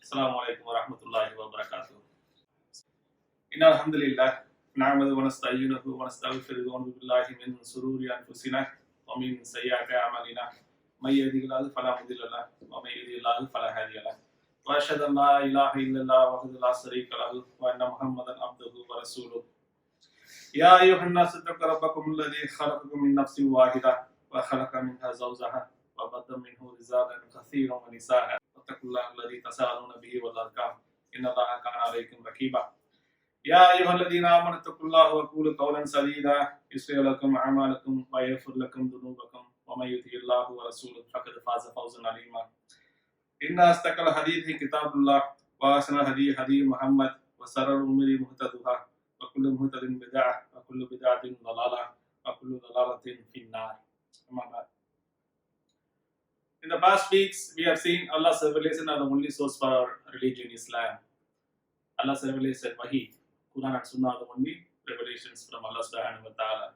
Assalamu alaikum wa rahmatullahi wa barakatuh. Inna alhamdulillah, na'amadu wa nasta'inuhu wa nastaghfiruhu wa na'udhu billahi min sururi anfusina wa min sayyiati a'malina. May yahdihillahu fala mudilla lahu wa may yudlil fala hadiya lahu. Wa ashhadu an la ilaha illallah wahdahu la sharika lahu wa anna Muhammadan abduhu wa rasuluh. Ya ayyuhan nasu ittaqu rabbakum alladhi khalaqakum min nafsin wahidah wa khalaqa minha zawjaha wa batha minhu rijalan kathiran wa nisaa. Wattaqullaha alladhi tasaaluna bihi wal arham. Inna Allaha kana alaykum raqiba. يا أيها الذين آمنوا اتقوا الله وقولوا قولا سديدا يصلح لكم أعمالكم ويغفر لكم ذنوبكم ومن يطع الله ورسوله فقد فاز فوزا عظيما. إن أصدق الحديث كتاب الله وأحسن الهدي هدي محمد وشر الأمور محدثاتها وكل محدثة بدعة وكل بدعة ضلالة وكل ضلالة في النار. أما بعد. In the past weeks, we have seen Allah's revelation are the only source for our religion, Islam. Allah's revelation, Wahi. Quran and Sunnah are the only revelations from Allah subhanahu wa ta'ala.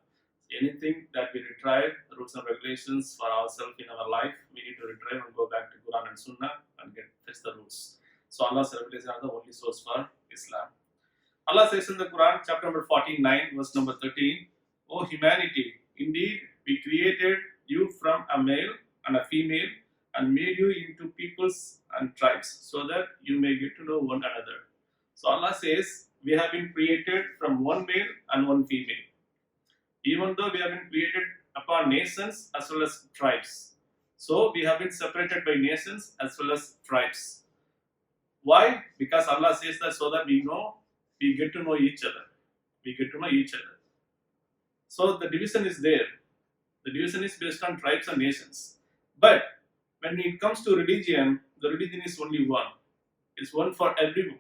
Anything that we retrieve, the rules and regulations for ourselves in our life, we need to retrieve and go back to Quran and Sunnah and fix the rules. So Allah's revelations are the only source for Islam. Allah says in the Quran, chapter number 49, verse number 13, O humanity, indeed we created you from a male and a female and made you into peoples and tribes so that you may get to know one another. So Allah says, we have been created from one male and one female. Even though we have been created upon nations as well as tribes. So we have been separated by nations as well as tribes. Why? Because Allah says that so that we get to know each other. We get to know each other. So the division is there. The division is based on tribes and nations. But when it comes to religion, the religion is only one. It's one for everyone.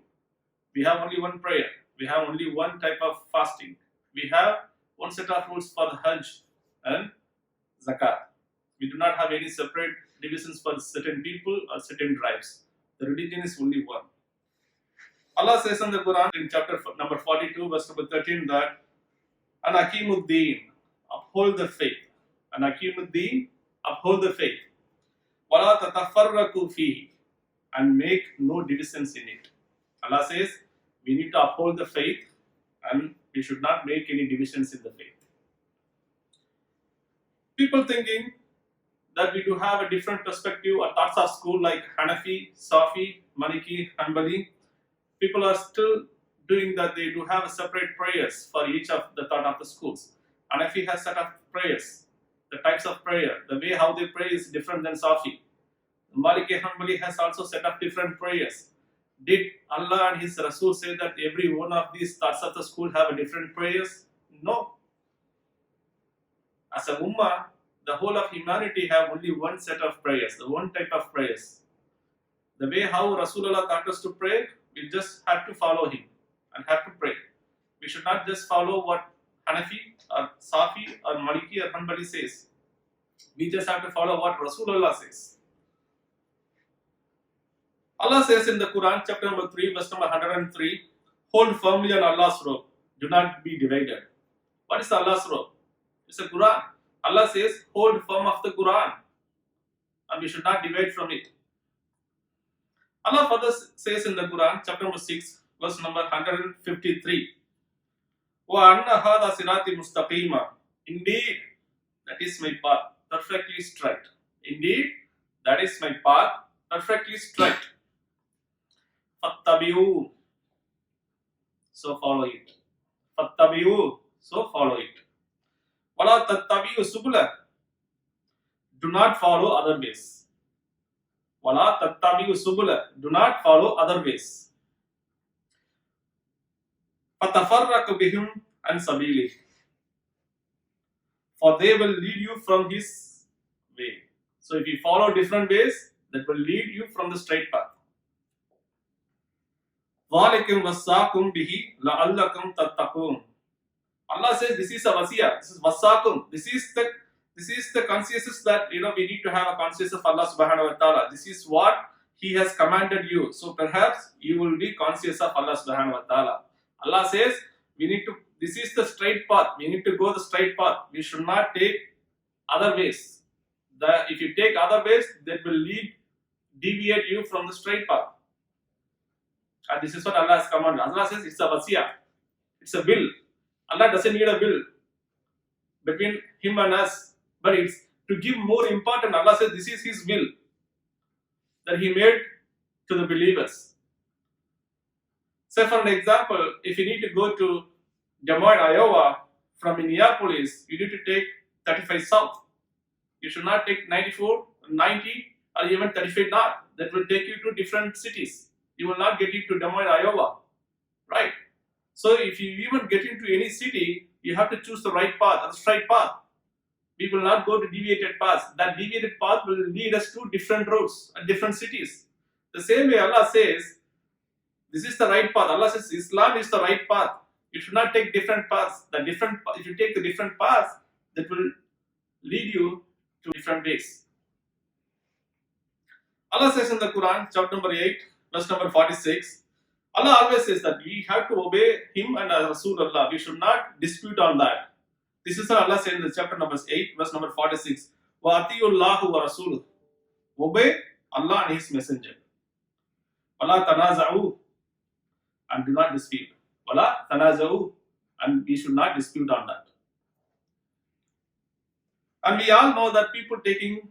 We have only one prayer. We have only one type of fasting. We have one set of rules for the Hajj and Zakat. We do not have any separate divisions for certain people or certain tribes. The religion is only one. Allah says in the Quran in chapter number 42, verse number 13 that An Akimuddin, uphold the faith. An Akimuddin, uphold the faith. Wala tatafarraku fihi, and make no divisions in it. Allah says, we need to uphold the faith and we should not make any divisions in the faith. People thinking that we do have a different perspective or thoughts of school like Hanafi, Safi, Maliki, Hanbali. People are still doing that. They do have separate prayers for each of the thought of the schools. Hanafi has set of prayers, the types of prayer, the way how they pray is different than Safi. Maliki Hanbali has also set of different prayers. Did Allah and His Rasul say that every one of these thoughts of the school have a different prayers? No. As a ummah, the whole of humanity have only one set of prayers, the one type of prayers. The way how Rasulullah taught us to pray, we just have to follow him and have to pray. We should not just follow what Hanafi or Safi or Maliki or Hanbali says. We just have to follow what Rasulullah says. Allah says in the Quran, chapter number 3, verse number 103, hold firmly on Allah's rope. Do not be divided. What is Allah's rope? It's the Quran. Allah says, hold firm of the Quran. And we should not divide from it. Allah further says in the Quran, chapter number 6, verse number 153, وَأَنَّ هَذَا صِرَاطِ مُسْتَقِيمًا. Indeed, that is my path, perfectly straight. Indeed, that is my path, perfectly straight. Fattabi'u, so follow it. Fattabi'u, so follow it. Wala tattabi'u subula, do not follow other ways. Wala tattabi'u subula, do not follow other ways. Fatafarraqu bihim an sabili, for they will lead you from his way. So if you follow different ways, that will lead you from the straight path. ذَلِكُمْ وَصَّاكُمْ بِهِ لَعَلَّكُمْ تَتَّقُونَ. Allah says this is a wasiyah, this is wasakum. This is the consciousness that we need to have a consciousness of Allah subhanahu wa ta'ala. This is what He has commanded you. So perhaps you will be conscious of Allah subhanahu wa ta'ala. Allah says this is the straight path. We need to go the straight path. We should not take other ways. If you take other ways, that will deviate you from the straight path. And this is what Allah has commanded. Allah says it's a wasiyah. It's a will. Allah doesn't need a will between Him and us. But it's to give more important. Allah says this is His will that He made to the believers. Say for an example, if you need to go to Des Moines, Iowa from Minneapolis, you need to take 35 south. You should not take 94, 90 or even 35 north. That will take you to different cities. You will not get into Des Moines, Iowa. Right? So if you even get into any city, you have to choose the right path, the straight path. We will not go to deviated paths. That deviated path will lead us to different roads and different cities. The same way Allah says, this is the right path. Allah says Islam is the right path. You should not take different paths. If you take the different paths, that will lead you to different ways. Allah says in the Quran, chapter number 8, verse number 46, Allah always says that we have to obey Him and Rasulullah. We should not dispute on that. This is what Allah said in the chapter number 8, verse number 46. Wa atiyullahu wa rasuluh. Obey Allah and His messenger. Wala tanaza'u. And do not dispute. Wala tanaza'u. And we should not dispute on that. And we all know that people taking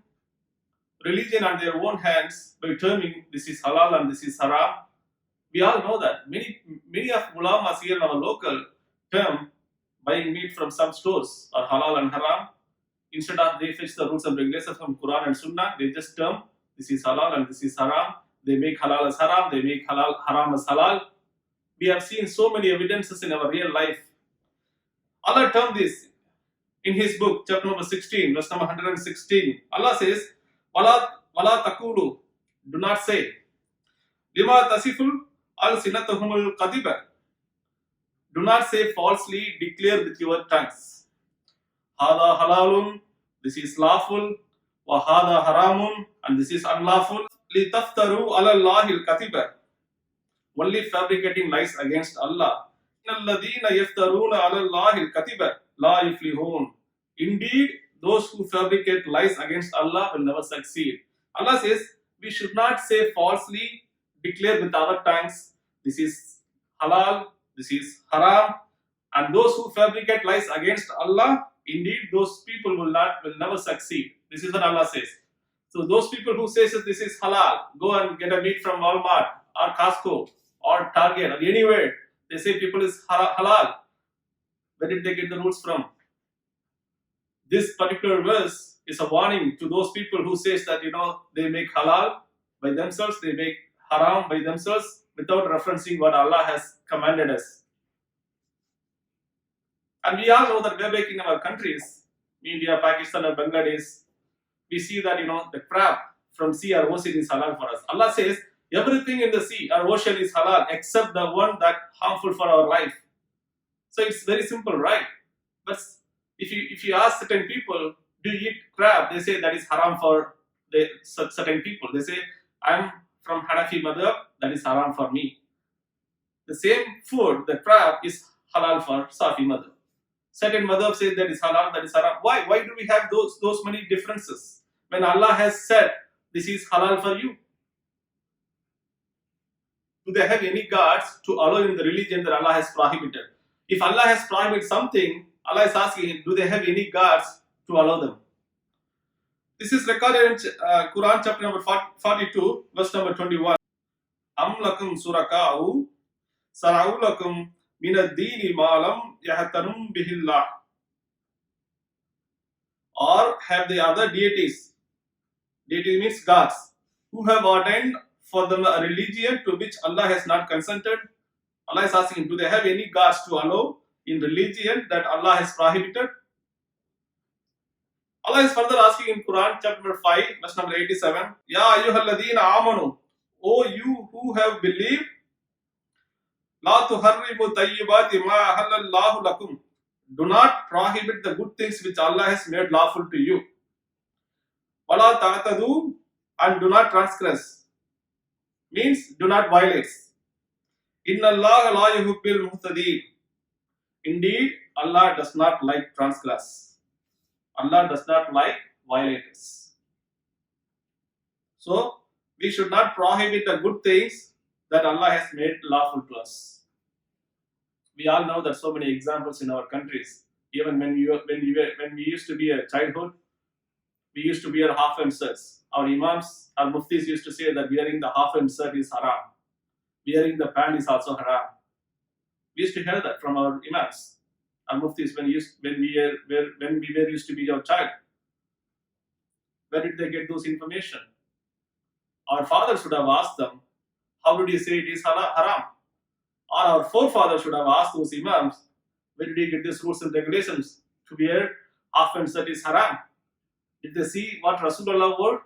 religion on their own hands by terming this is halal and this is haram. We all know that. Many of ulamas here in our local term buying meat from some stores are halal and haram. Instead of they fetch the rules and regulations from Quran and Sunnah, they just term this is halal and this is haram. They make halal as haram, they make haram as halal. We have seen so many evidences in our real life. Allah termed this in His book, chapter number 16, verse number 116. Allah says, Wala takulu, do not say, Lima tasiful al-sinatuhumul qadiba. Do not say falsely, declare with your tongues. Hada halalun, this is lawful. Wa hada haramun, and this is unlawful. Li taftaru ala Allahil katiba. Only fabricating lies against Allah. Innalladhina yaftaruna ala Allahil katiba la yuflihun. Indeed, those who fabricate lies against Allah will never succeed. Allah says, we should not say falsely, declare with our tongues, this is halal, this is haram, and those who fabricate lies against Allah, indeed those people will never succeed. This is what Allah says. So those people who say this is halal, go and get a meat from Walmart or Costco or Target or anywhere. They say people is halal. Where did they get the rules from? This particular verse is a warning to those people who says that they make halal by themselves, they make haram by themselves without referencing what Allah has commanded us. And we all know that way back in our countries, India, Pakistan or Bangladesh, we see that the crab from sea or ocean is halal for us. Allah says everything in the sea or ocean is halal except the one that harmful for our life. So it's very simple, right? But if you ask certain people, do you eat crab? They say that is haram for certain people. They say, I'm from Hanafi madhab, that is haram for me. The same food, the crab, is halal for Safi madhab. Certain madhab say that is halal, that is haram. Why? Why do we have those many differences? When Allah has said, this is halal for you. Do they have any guards to allow in the religion that Allah has prohibited? If Allah has prohibited something, Allah is asking, do they have any guards to allow them? This is recorded in Quran chapter number 42, verse number 21. Am lakum suraka'u sara'u lakum min ad-dini ma lam yahtanum bihillah. Or have they other deities? Deity means gods, who have ordained for them a religion to which Allah has not consented. Allah is asking, do they have any gods to allow in religion that Allah has prohibited? Allah is further asking in Quran chapter number 5, verse number 87, Ya ayyuhalladhina amanu, O you who have believed, La tuharrimu tayyibati ma halallahu lakum. Do not prohibit the good things which Allah has made lawful to you. Wala ta'tadu, and do not transgress. Means do not violate. Inna Allah la yuhibbil muhtadin. Indeed, Allah does not like transgress. Allah does not like violators. So, we should not prohibit the good things that Allah has made lawful to us. We all know that so many examples in our countries. Even when we used to be a childhood, we used to wear half-end shirts. Our imams, our muftis used to say that wearing the half-end shirt is haram. Wearing the pant is also haram. We used to hear that from our imams, our muftis when we were used to be your child. Where did they get those information? Our fathers should have asked them, how did you say it is haram? Or our forefathers should have asked those imams, where did you get these rules and regulations to wear half-end shirt is haram? Did they see what Rasulullah wore?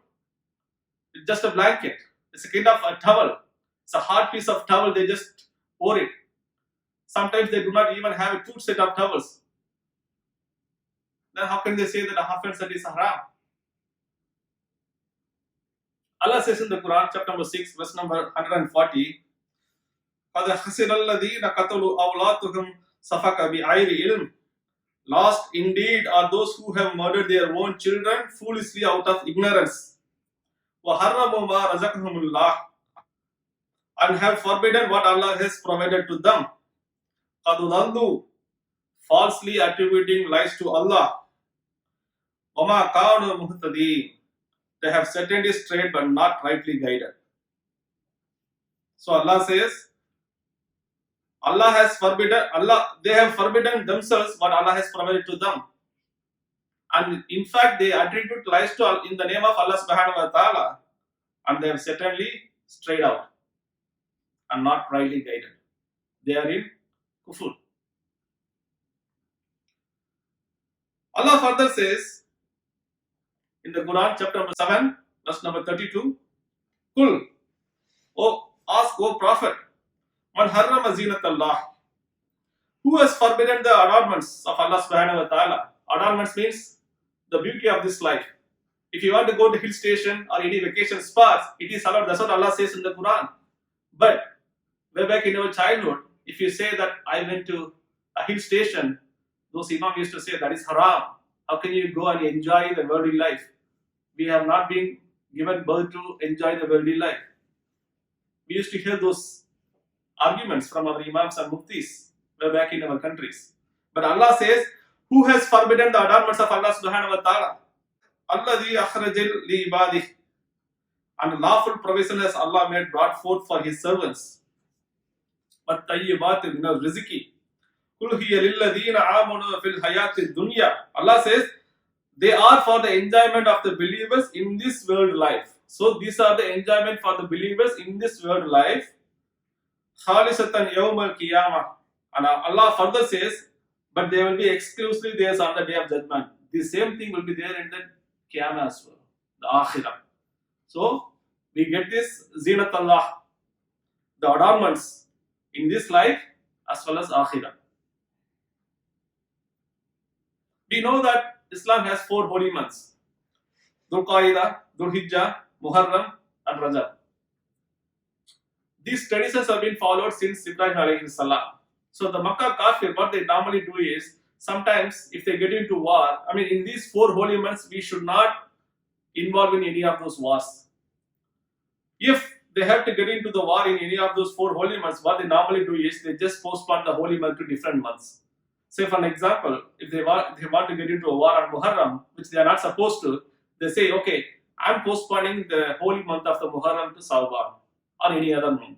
It's just a blanket. It's a kind of a towel. It's a hard piece of towel. They just wore it. Sometimes they do not even have a two set of towels. Then how can they say that a half-end shirt is haram? Allah says in the Quran, chapter number 6, verse number 140, قَدْ خَسِرَ الَّذِينَ قَتَلُوا أَوْلَادَهُمْ سَفَكَ بِغَيْرِ عِلْمٍ. Lost indeed are those who have murdered their own children foolishly out of ignorance. وَحَرَّمُوا مَا رَزَقَهُمُ اللَّهُ, and have forbidden what Allah has provided to them. قَدْ ضَلُّوا, falsely attributing lies to Allah. وَمَا كَانُوا مُهْتَدِينَ, they have certainly strayed but not rightly guided. So Allah says, they have forbidden themselves what Allah has provided to them. And in fact, they attribute lies to in the name of Allah subhanahu wa ta'ala. And they have certainly strayed out and not rightly guided. They are in kufr. Allah further says in the Quran, chapter number 7, verse number 32, Kul, ask, O Prophet, Man harrama zinat Allah, who has forbidden the adornments of Allah subhanahu wa ta'ala? Adornments means the beauty of this life. If you want to go to hill station or any vacation spots, it is allowed. That's what Allah says in the Quran. But way back in our childhood, if you say that I went to a hill station, those imam used to say that is haram. How can you go and enjoy the worldly life? We have not been given birth to enjoy the worldly life. We used to hear those arguments from our imams and muftis way back in our countries. But Allah says, who has forbidden the adornments of Allah subhanahu wa ta'ala? Alladhi akhrajal li ibadih, and lawful provision has Allah made brought forth for His servants. But tayyibati min al-rizqi, kul hiya lilladhina amanu fil hayati dunya. Allah says, they are for the enjoyment of the believers in this world life. So these are the enjoyment for the believers in this world life. Khalisatan yawm al-qiyamah. And Allah further says, but they will be exclusively theirs on the day of judgment. The same thing will be there in the Qiyamah as well, the Akhirah. So we get this zinat Allah, the adornments in this life as well as Akhirah. We know that Islam has 4 holy months: Dhul Qaida, Dhul Hijjah, Muharram, and Rajab. These traditions have been followed since Ibrahim alayhi salam. So the Makkah Kafir, what they normally do is, sometimes if they get into war, in these 4 holy months, we should not involve in any of those wars. If they have to get into the war in any of those 4 holy months, what they normally do is, they just postpone the holy month to different months. Say for an example, if they want to get into a war on Muharram, which they are not supposed to, they say, okay, I'm postponing the holy month of the Muharram to Shawwal or any other month.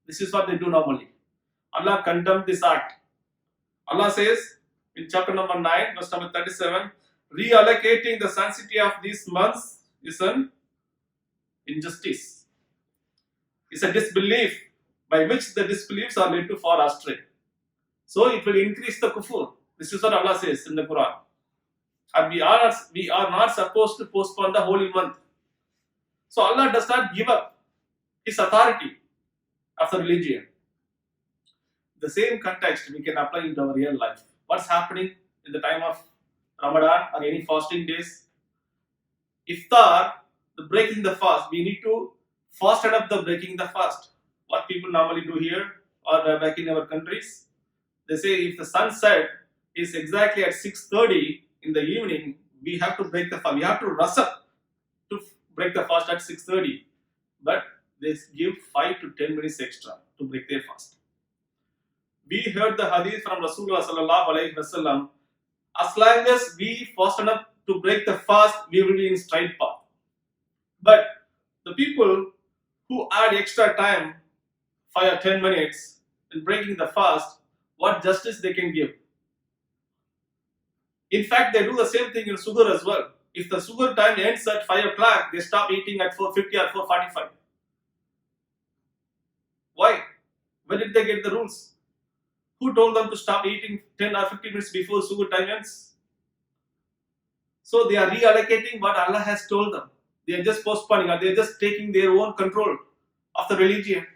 This is what they do normally. Allah condemned this act. Allah says in chapter number 9, verse number 37, reallocating the sanctity of these months is an injustice. It's a disbelief by which the disbeliefs are led to far astray. So it will increase the kufur. This is what Allah says in the Quran. And we are not supposed to postpone the holy month. So Allah does not give up His authority of the religion. The same context we can apply in our real life. What's happening in the time of Ramadan or any fasting days? Iftar, the breaking the fast, we need to fast up the breaking the fast. What people normally do here or back in our countries, they say if the sunset is exactly at 6:30 in the evening, we have to break the fast. We have to rush up to break the fast at 6:30. But they give 5 to 10 minutes extra to break their fast. We heard the hadith from Rasulullah sallallahu alaihi wasallam. As long as we fast enough to break the fast, we will be in straight path. But the people who add extra time, 5 or 10 minutes, in breaking the fast, what justice they can give? In fact, they do the same thing in sugar as well. If the sugar time ends at 5 o'clock, they stop eating at 4:50 or 4:45. Why? Where did they get the rules? Who told them to stop eating 10 or 15 minutes before sugar time ends? So they are reallocating what Allah has told them. They are just postponing, or they are just taking their own control of the religion.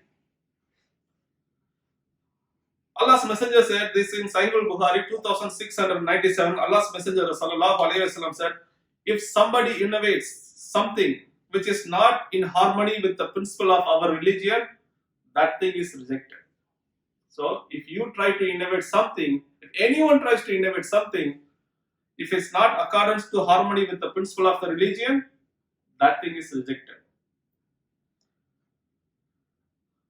Allah's Messenger said this in Sahih al-Bukhari 2697. Allah's Messenger sallallahu alaihi wasallam said, if somebody innovates something which is not in harmony with the principle of our religion, that thing is rejected. So if you try to innovate something, if anyone tries to innovate something, if it's not accordance to harmony with the principle of the religion, that thing is rejected.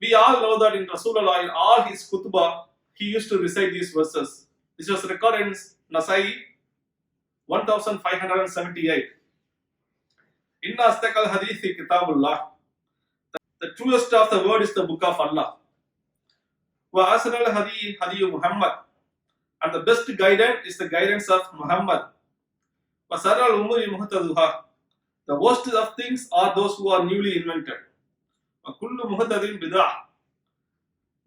We all know that in Rasulullah, in all his khutbah, he used to recite these verses. This was recorded in Nasai 1578. Inna astakal hadithi kitabullah. The truest of the word is the book of Allah. Wa asnal hadi Muhammad. And the best guidance is the guidance of Muhammad. Wa saral umuri muhtaduha. The worst of things are those who are newly invented. Wa kullu muhtadin bid'ah.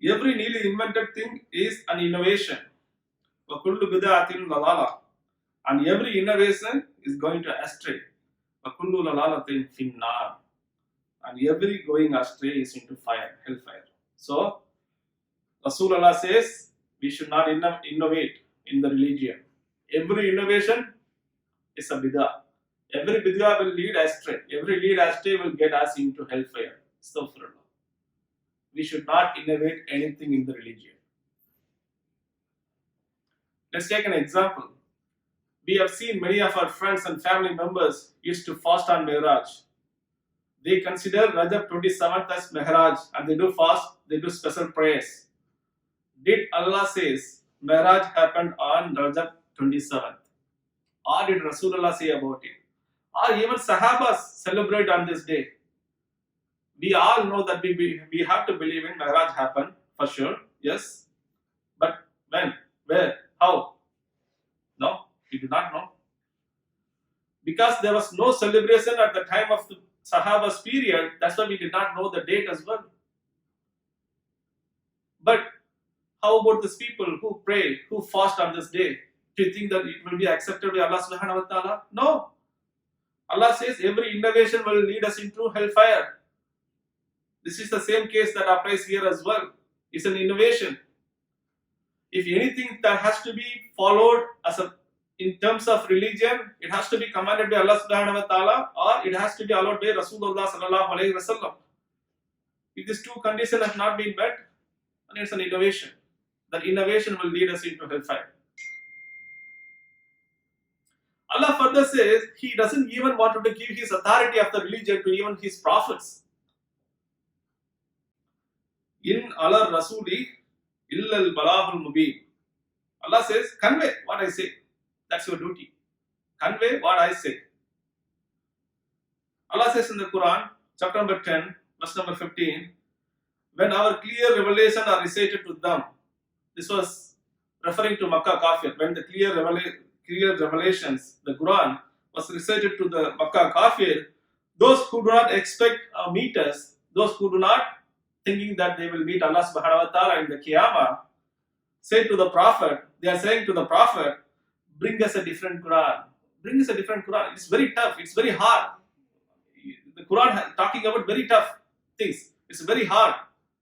Every newly invented thing is an innovation. Wa kullu bid'atin lalala. And every innovation is going to astray. Wa kullu lalalatin finnar. And every going astray is into fire, hellfire. So, Rasulullah says we should not innovate in the religion. Every innovation is a bid'ah. Every bid'ah will lead astray. Every lead astray will get us into hellfire. Astaghfirullah. We should not innovate anything in the religion. Let's take an example. We have seen many of our friends and family members used to fast on Mi'raj. They consider Rajab 27th as Mi'raj and they do fast, they do special prayers. Did Allah says Mi'raj happened on Rajab 27th? Or did Rasulullah say about it? Or even Sahabas celebrate on this day? We all know that we have to believe in Mi'raj happened, for sure, yes. But when, where, how? No, we do not know. Because there was no celebration at the time of the Sahaba's period, that's why we did not know the date as well. But how about these people who pray, who fast on this day? Do you think that it will be accepted by Allah subhanahu wa ta'ala? No. Allah says every innovation will lead us into hellfire. This is the same case that applies here as well. It's an innovation. If anything that has to be followed in terms of religion, it has to be commanded by Allah subhanahu wa ta'ala or it has to be allowed by Rasulullah sallallahu alayhi wa sallam. If these two conditions have not been met, then it's an innovation. That innovation will lead us into hellfire. Allah further says He doesn't even want to give His authority of the religion to even His prophets. In ala rasuli illa al balagul mubin. Allah says, convey what I say. That's your duty. Convey what I say. Allah says in the Quran, chapter number 10, verse number 15, when our clear revelation are recited to them, this was referring to Makkah Kafir, when the clear revelations, the Quran, was recited to the Makkah Kafir, those who do not expect a meet us, those who do not thinking that they will meet Allah subhanahu wa ta'ala in the Qiyamah, say to the Prophet, they are saying to the Prophet, bring us a different Quran. Bring us a different Quran. It's very tough. It's very hard. The Quran is talking about very tough things. It's very hard.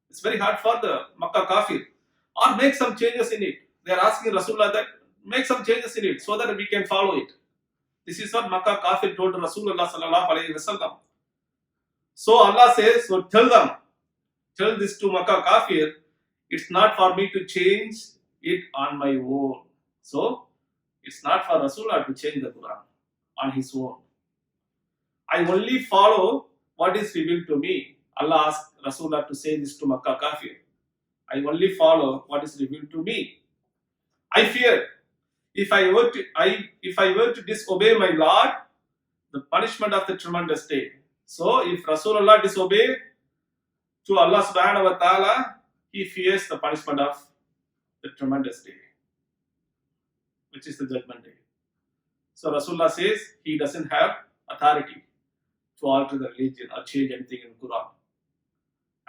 It's very hard for the Makkah Kafir. Or make some changes in it. They are asking Rasulullah that make some changes in it so that we can follow it. This is what Makkah Kafir told Rasulullah sallallahu alayhi wa sallam. So Allah says, so tell this to Makkah Kafir, it's not for me to change it on my own. So, it's not for Rasulullah to change the Quran on his own. I only follow what is revealed to me. Allah asked Rasulullah to say this to Makkah Kafir. I only follow what is revealed to me. I fear if I were to disobey my Lord, the punishment of the tremendous day. So if Rasulullah disobey to Allah subhanahu wa ta'ala, he fears the punishment of the tremendous day, which is the judgment day. So Rasulullah says he doesn't have authority to alter the religion or change anything in Quran.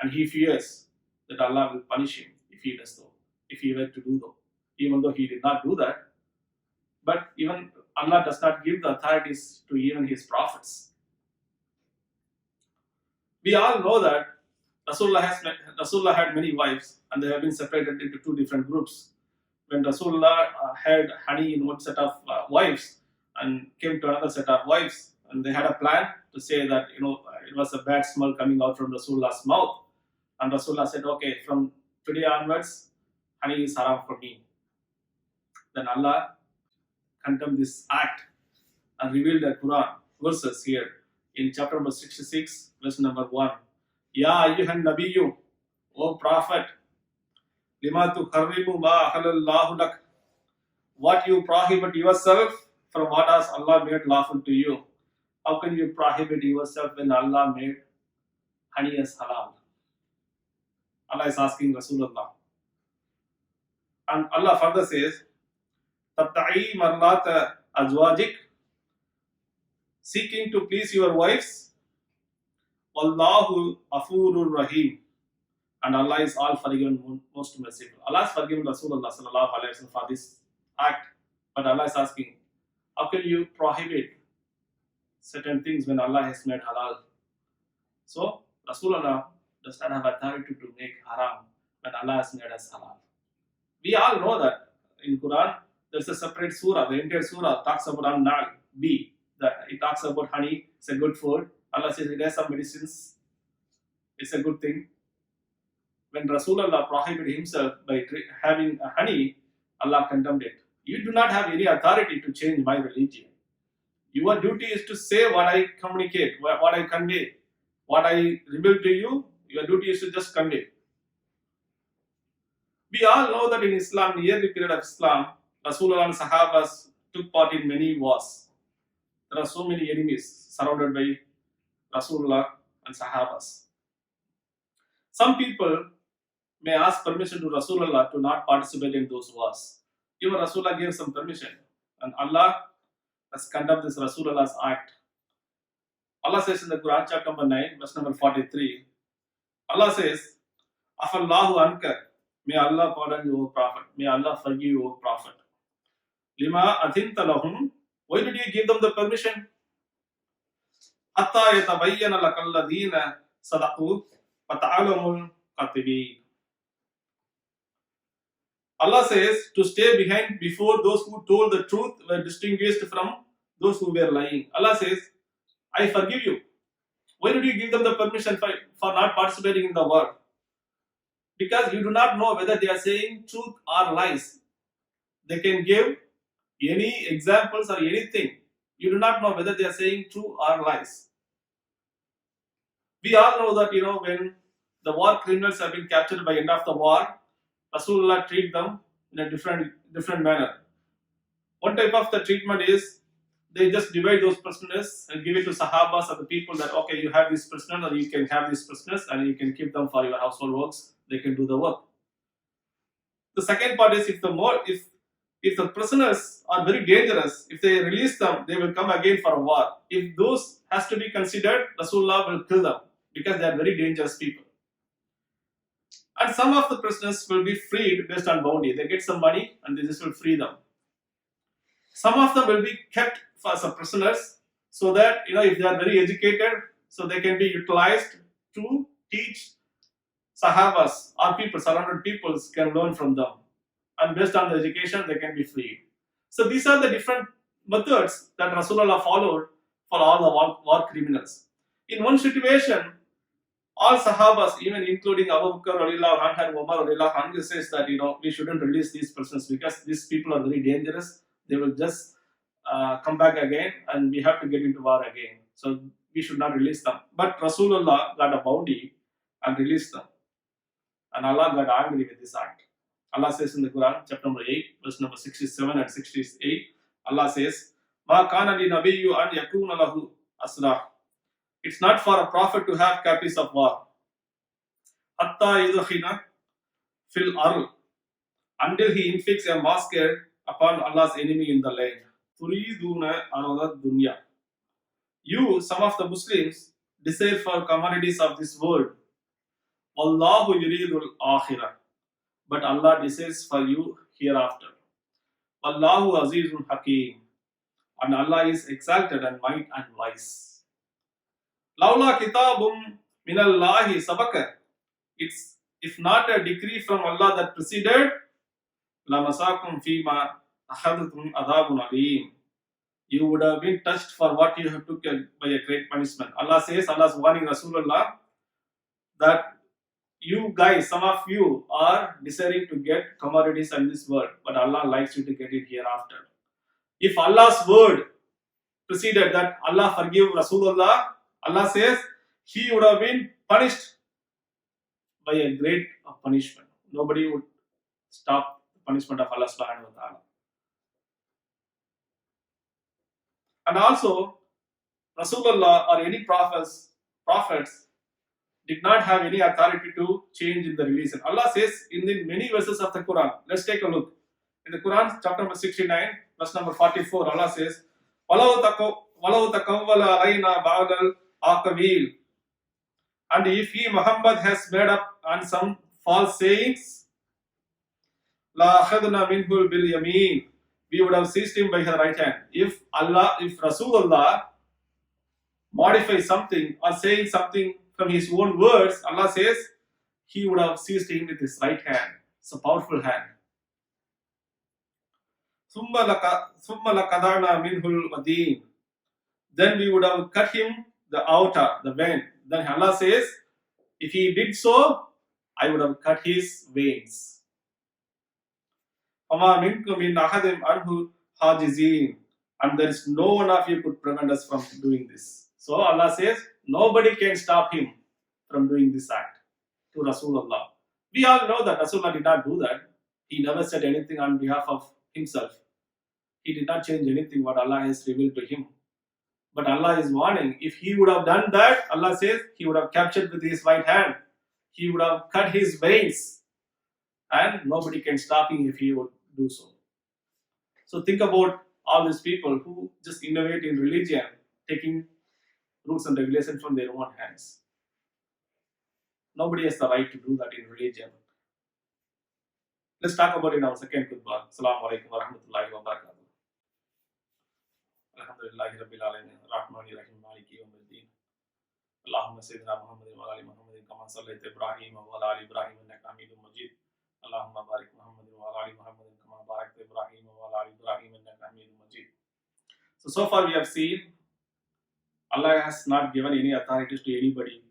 And he fears that Allah will punish him if he does so, if he were to do so. Even though he did not do that, but even Allah does not give the authorities to even his prophets. We all know that Rasulullah had many wives and they have been separated into two different groups. When Rasulullah had honey in one set of wives and came to another set of wives, and they had a plan to say that it was a bad smell coming out from Rasulullah's mouth, and Rasulullah said, okay, from today onwards honey is haram for me. Then Allah condemned this act and revealed the Quran verses here in chapter number 66, verse number 1. Ya ayyuhan nabiyyu, O Prophet, lima tuharrimu ma ahalallahu lak. What you prohibit yourself from what has Allah made lawful to you. How can you prohibit yourself when Allah made honey as halal? Allah is asking Rasulullah. And Allah further says, Tabta'i marlata azwajik, seeking to please your wives. Wallahu afurur rahim. And Allah is all forgiven, most merciful. Allah has forgiven Rasulullah sallallahu alaihi wasallam for this act. But Allah is asking, how can you prohibit certain things when Allah has made halal? So Rasulullah does not have authority to make haram when Allah has made as halal. We all know that in Quran there's a separate surah. The entire surah talks about an-nal, bee. It talks about honey. It's a good food. Allah says it has some medicines. It's a good thing. When Rasulullah prohibited himself by having honey, Allah condemned it. You do not have any authority to change my religion. Your duty is to say what I communicate, what I convey, what I reveal to you. Your duty is to just convey. We all know that in Islam, in the early period of Islam, Rasulullah and Sahabas took part in many wars. There are so many enemies surrounded by Rasulullah and Sahabas. Some people may ask permission to Rasulullah to not participate in those wars. Even Rasulullah gave some permission, and Allah has condemned this Rasulullah's act. Allah says in the Quran, chapter number 9, verse number 43, Allah says, Afallahu anka, may Allah pardon you, O Prophet. May Allah forgive you, O Prophet. Lima athinta lahum, why did you give them the permission? Hatta yatabayyana lakal ladhina sadaqu fata'alamul qatibin. Allah says to stay behind before those who told the truth were distinguished from those who were lying. Allah says, I forgive you. Why did you give them the permission for not participating in the war? Because you do not know whether they are saying truth or lies. They can give any examples or anything. You do not know whether they are saying true or lies. We all know that when the war criminals have been captured by end of the war, Rasulullah treat them in a different manner. One type of the treatment is they just divide those prisoners and give it to Sahabas or the people that okay, you have these prisoners or you can have these prisoners and you can keep them for your household works. They can do the work. The second part is if the prisoners are very dangerous, if they release them, they will come again for a war. If those has to be considered, Rasulullah will kill them because they are very dangerous people. And some of the prisoners will be freed based on bounty. They get some money and they just will free them. Some of them will be kept as prisoners so that if they are very educated, so they can be utilized to teach Sahabas or people, surrounded peoples can learn from them. And based on the education, they can be freed. So these are the different methods that Rasulullah followed for all the war criminals. In one situation, all Sahabas, even including Abu Bakr radhiyallahu anhu and Umar radhiyallahu anhu, says that we shouldn't release these persons because these people are very dangerous. They will just come back again and we have to get into war again. So we should not release them. But Rasulullah got a bounty and released them. And Allah got angry with this act. Allah says in the Quran, chapter number 8, verse number 67 and 68, Allah says, Ma kana li nabiyyu an yakuna lahu asra. It's not for a prophet to have captives of war. Hatta yudkhina fil ard. Until he inflicts a massacre upon Allah's enemy in the land. Turiduna arada dunya. You, some of the Muslims, desire for commodities of this world. Wallahu yuridul akhirah. But Allah desires for you hereafter. Wallahu azizun hakim. And Allah is exalted and might and wise. Laula kitabum minallahi sabaka. It's if not a decree from Allah that preceded, lamasakum fima akhadtum adabun alim. You would have been touched for what you have took by a great punishment. Allah says, Allah is warning Rasulullah that you guys, some of you are desiring to get commodities in this world, but Allah likes you to get it hereafter. If Allah's word preceded that Allah forgive Rasulullah, Allah says he would have been punished by a great punishment. Nobody would stop the punishment of Allah subhanahu wa ta'ala. And also, Rasulullah or any prophets did not have any authority to change in the religion. Allah says in the many verses of the Quran. Let's take a look. In the Quran, chapter number 69, verse number 44, Allah says, وَلَوْ تَقَوَّلَ عَلَيْنَا بَعْدَ الْأَقَوِيلِ. And if he, Muhammad, has made up on some false sayings, لَأَخَذْنَا مِنْهُ بِالْيَمِينِ. We would have seized him by the right hand. If Rasulullah modifies something or saying something from his own words, Allah says he would have seized him with his right hand. It's a powerful hand. ثُمَّ لَقَدَعْنَا مِنْهُ الْوَدِينَ. Then we would have cut him the outer, the vein. Then Allah says, if he did so, I would have cut his veins. وَمَا مِنْكُمْ مِنْ أَحَدٍ عَنْهُ حَاجِزِينَ. And there is no one of you could prevent us from doing this. So Allah says, nobody can stop him from doing this act to Rasulullah. We all know that Rasulullah did not do that. He never said anything on behalf of himself. He did not change anything what Allah has revealed to him. But Allah is warning, if he would have done that, Allah says, he would have captured with his right hand. He would have cut his veins. And nobody can stop him if he would do so. So think about all these people who just innovate in religion, taking rules and regulations from their own hands. Nobody has the right to do that in religion. Let's talk about it in our second khutbah. Assalamu alaikum wa rahmatullahi wa barakatuh. Alhamdulillahi rabbil alamin. Rahmani rahim maliki yawmiddin. Allahumma sayyidina Muhammadin wa ali Muhammadin kama sallaita Ibrahim wa ala ali Ibrahim innaka Hamidum Majid. Allahumma barik Muhammadin wa ala ali Muhammadin kama barakta Ibrahim wa ala ali Ibrahim innaka Hamidum Majid. So far we have seen Allah has not given any authorities to anybody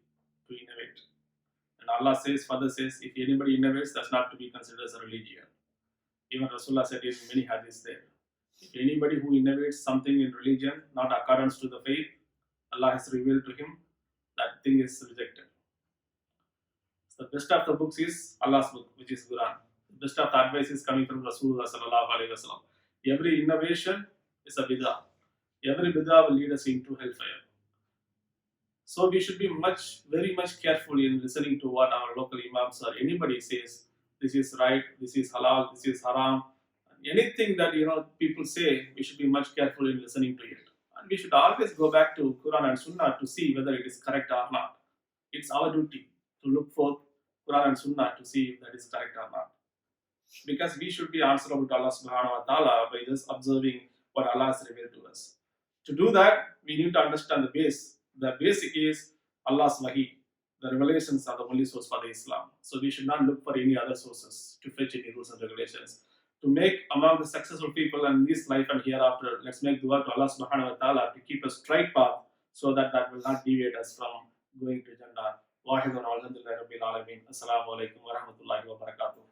to innovate. And Allah further says, if anybody innovates, that's not to be considered as a religion. Even Rasulullah said in many hadiths there. If anybody who innovates something in religion, not accordance to the faith, Allah has revealed to him, that thing is rejected. So the best of the books is Allah's book, which is Quran. The best of the advice is coming from Rasulullah sallallahu alaihi wasallam. Every innovation is a bid'ah. Every bid'ah will lead us into hellfire. So we should be very much careful in listening to what our local imams or anybody says. This is right, this is halal, this is haram. Anything that people say, we should be much careful in listening to it. And we should always go back to Quran and Sunnah to see whether it is correct or not. It's our duty to look for Quran and Sunnah to see if that is correct or not. Because we should be answerable to Allah subhanahu wa ta'ala by just observing what Allah has revealed to us. To do that, we need to understand the base. The basic is Allah's wahi. The revelations are the only source for the Islam. So we should not look for any other sources to fetch any rules and regulations. To make among the successful people in this life and hereafter, let's make dua to Allah subhanahu wa ta'ala to keep a straight path so that will not deviate us from going to Jannah. Wahidun alhamdulillahi rabbil alamin. Assalamu alaikum wa rahmatullahi wa barakatuh.